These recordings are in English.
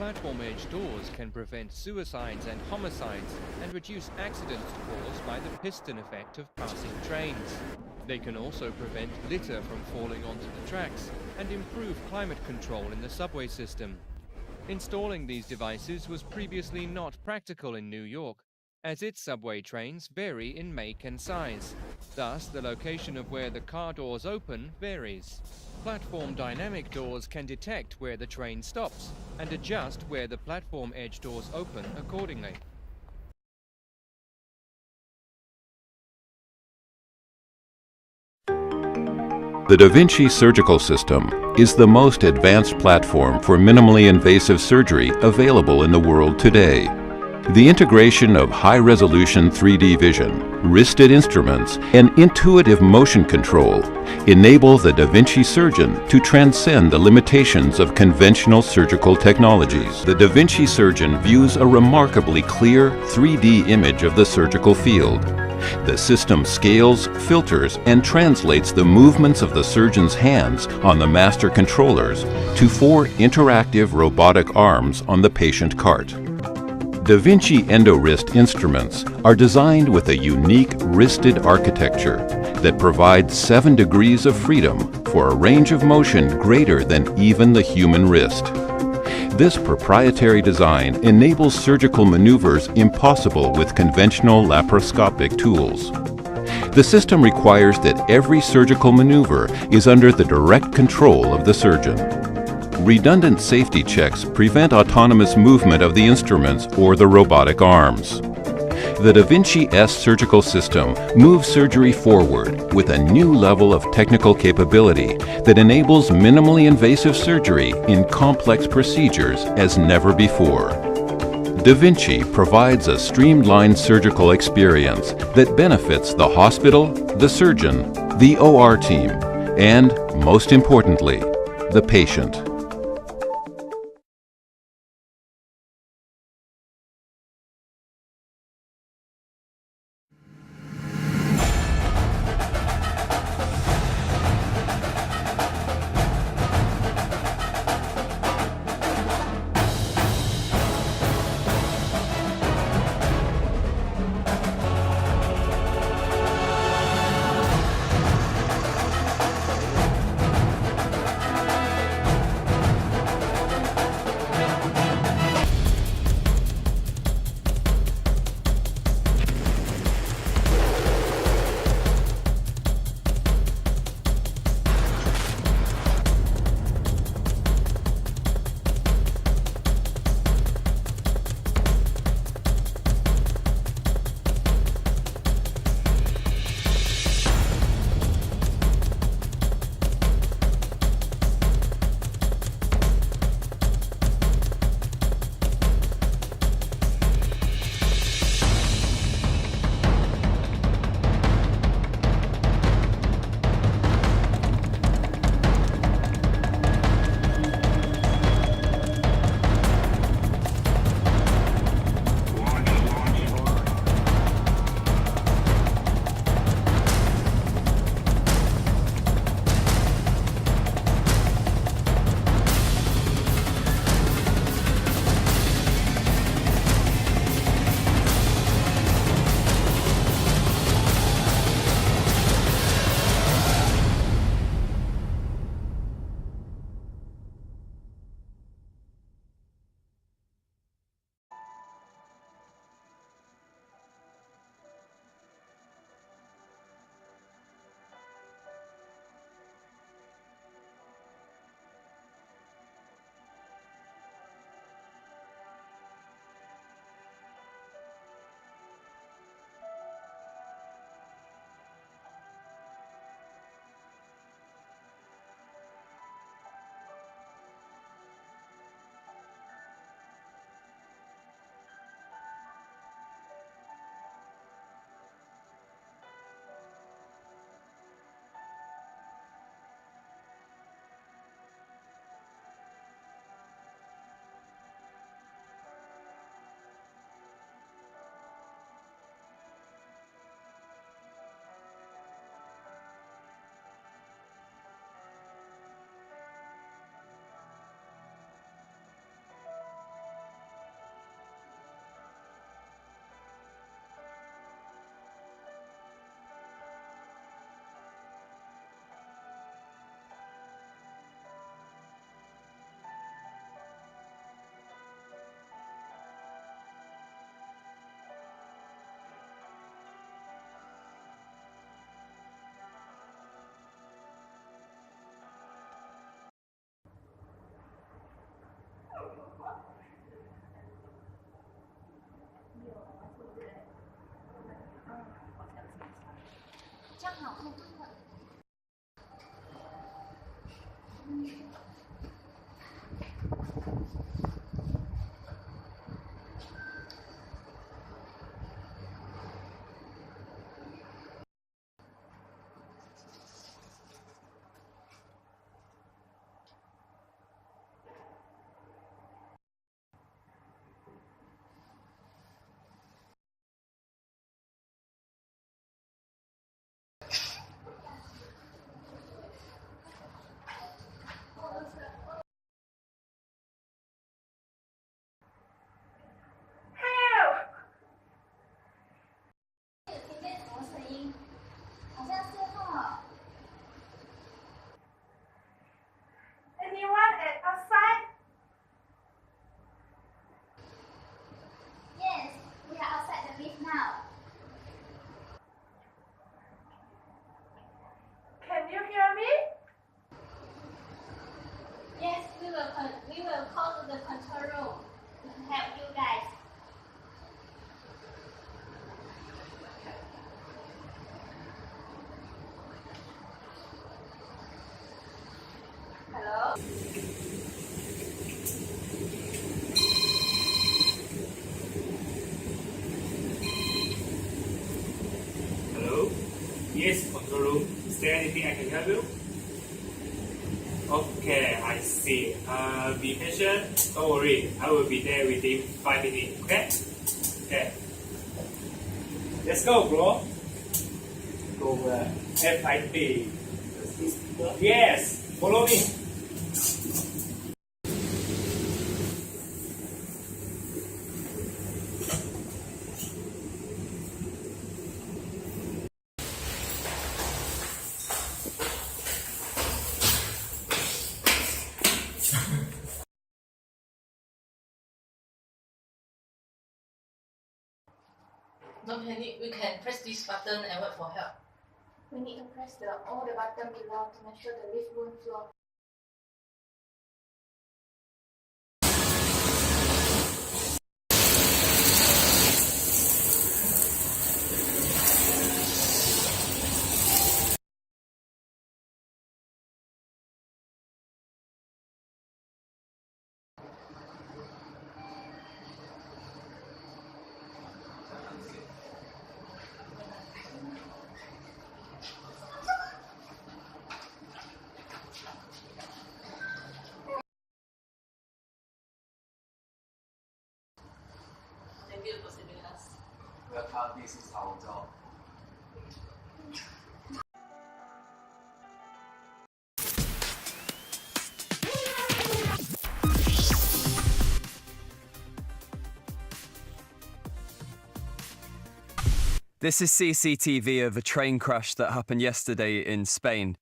Platform edge doors can prevent suicides and homicides and reduce accidents caused by the piston effect of passing trains. They can also prevent litter from falling onto the tracks and improve climate control in the subway system. Installing these devices was previously not practical in New York, as its subway trains vary in make and size. Thus, the location of where the car doors open varies. Platform dynamic doors can detect where the train stops and adjust where the platform edge doors open accordingly. The Da Vinci surgical system is the most advanced platform for minimally invasive surgery available in the world today. The integration of high-resolution 3D vision, wristed instruments, and intuitive motion control enable the Da Vinci surgeon to transcend the limitations of conventional surgical technologies. The Da Vinci surgeon views a remarkably clear 3D image of the surgical field. The system scales, filters, and translates the movements of the surgeon's hands on the master controllers to 4 interactive robotic arms on the patient cart. Da Vinci EndoWrist instruments are designed with a unique wristed architecture that provides 7 degrees of freedom for a range of motion greater than even the human wrist. This proprietary design enables surgical maneuvers impossible with conventional laparoscopic tools. The system requires that every surgical maneuver is under the direct control of the surgeon. Redundant safety checks prevent autonomous movement of the instruments or the robotic arms. The Da Vinci S surgical system moves surgery forward with a new level of technical capability that enables minimally invasive surgery in complex procedures as never before. Da Vinci provides a streamlined surgical experience that benefits the hospital, the surgeon, the OR team, and, most importantly, the patient. Anyone outside? Yes, we are outside the lift now. Can you hear me? Yes, we will call to the control room to help you guys. Hello? Hello? Yes, control room. Is there anything I can help you? Okay, I see. Be patient. Don't worry. I will be there within 5 minutes. Okay? Okay. Let's go, bro. Go FIT. Yes. Follow me. Don't panic, we can press this button and wait for help. We need to press all the button below to make sure the lift won't flow. Thank you for saving us. Welcome, this is our job. This is CCTV of a train crash that happened yesterday in Spain.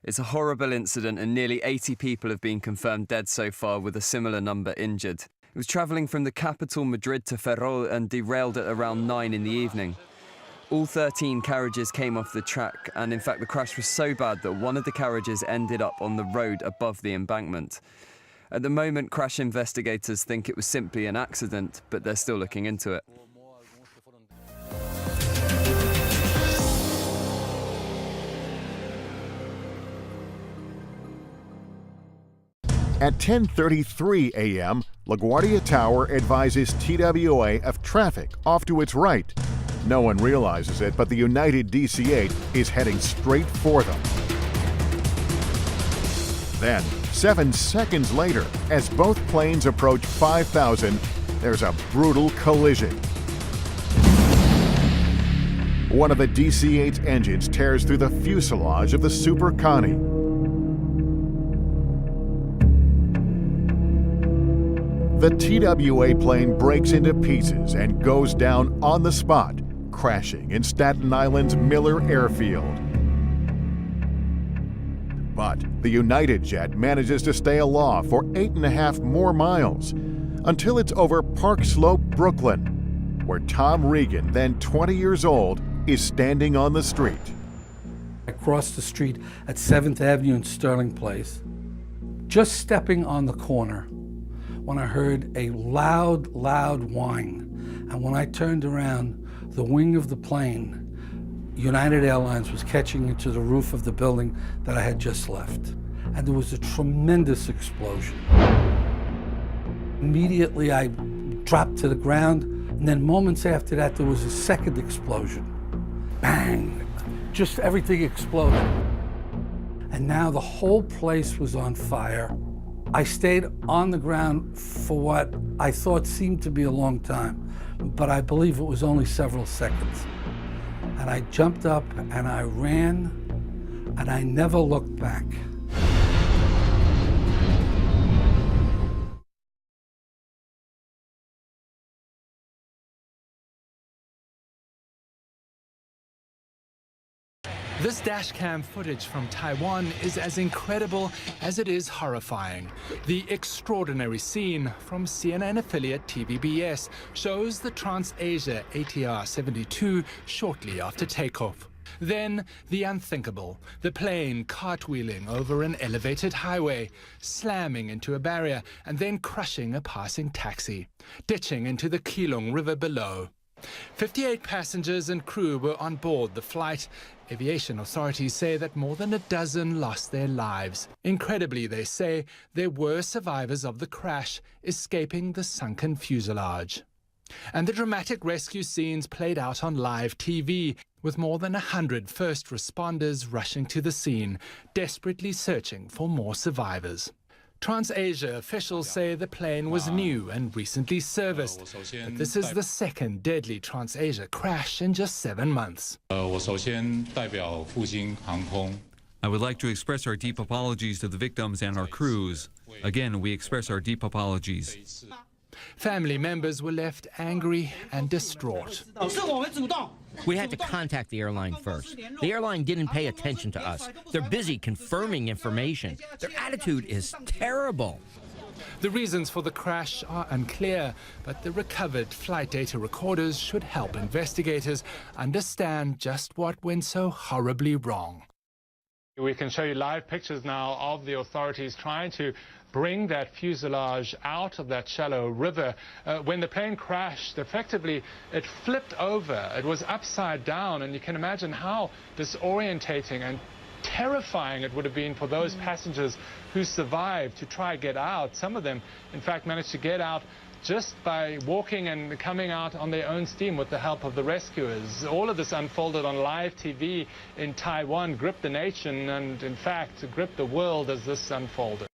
It's a horrible incident and nearly 80 people have been confirmed dead so far, with a similar number injured. It was travelling from the capital Madrid to Ferrol and derailed at around 9 in the evening. All 13 carriages came off the track, and in fact the crash was so bad that one of the carriages ended up on the road above the embankment. At the moment, crash investigators think it was simply an accident, but they're still looking into it. At 10:33 a.m., LaGuardia Tower advises TWA of traffic off to its right. No one realizes it, but the United DC-8 is heading straight for them. Then, 7 seconds later, as both planes approach 5,000, there's a brutal collision. One of the DC-8's engines tears through the fuselage of the Super Connie. The TWA plane breaks into pieces and goes down on the spot, crashing in Staten Island's Miller Airfield. But the United jet manages to stay aloft for 8.5 more miles until it's over Park Slope, Brooklyn, where Tom Regan, then 20 years old, is standing on the street. I crossed the street at 7th Avenue and Sterling Place, just stepping on the corner, when I heard a loud whine. And when I turned around, the wing of the plane United Airlines was catching into the roof of the building that I had just left. And there was a tremendous explosion. Immediately I dropped to the ground, and then moments after that there was a second explosion. Bang! Just everything exploded. And now the whole place was on fire. I stayed on the ground for what I thought seemed to be a long time, but I believe it was only several seconds. And I jumped up and I ran, and I never looked back. This dashcam footage from Taiwan is as incredible as it is horrifying. The extraordinary scene from CNN affiliate TVBS shows the TransAsia ATR 72 shortly after takeoff. Then the unthinkable, the plane cartwheeling over an elevated highway, slamming into a barrier and then crushing a passing taxi, ditching into the Keelung River below. 58 passengers and crew were on board the flight. Aviation authorities say that more than a dozen lost their lives. Incredibly, they say, there were survivors of the crash escaping the sunken fuselage. And the dramatic rescue scenes played out on live TV, with more than 100 first responders rushing to the scene, desperately searching for more survivors. TransAsia officials say the plane was new and recently serviced, but this is the second deadly TransAsia crash in just 7 months. I would like to express our deep apologies to the victims and our crews. Again, we express our deep apologies. Family members were left angry and distraught. We had to contact the airline first. The airline didn't pay attention to us. They're busy confirming information. Their attitude is terrible. The reasons for the crash are unclear, but the recovered flight data recorders should help investigators understand just what went so horribly wrong. We can show you live pictures now of the authorities trying to bring that fuselage out of that shallow river. When the plane crashed, effectively it flipped over. It was upside down, and you can imagine how disorientating and terrifying it would have been for those passengers who survived to try to get out. Some of them, in fact, managed to get out just by walking and coming out on their own steam with the help of the rescuers. All of this unfolded on live TV in Taiwan, gripped the nation and, in fact, gripped the world as this unfolded.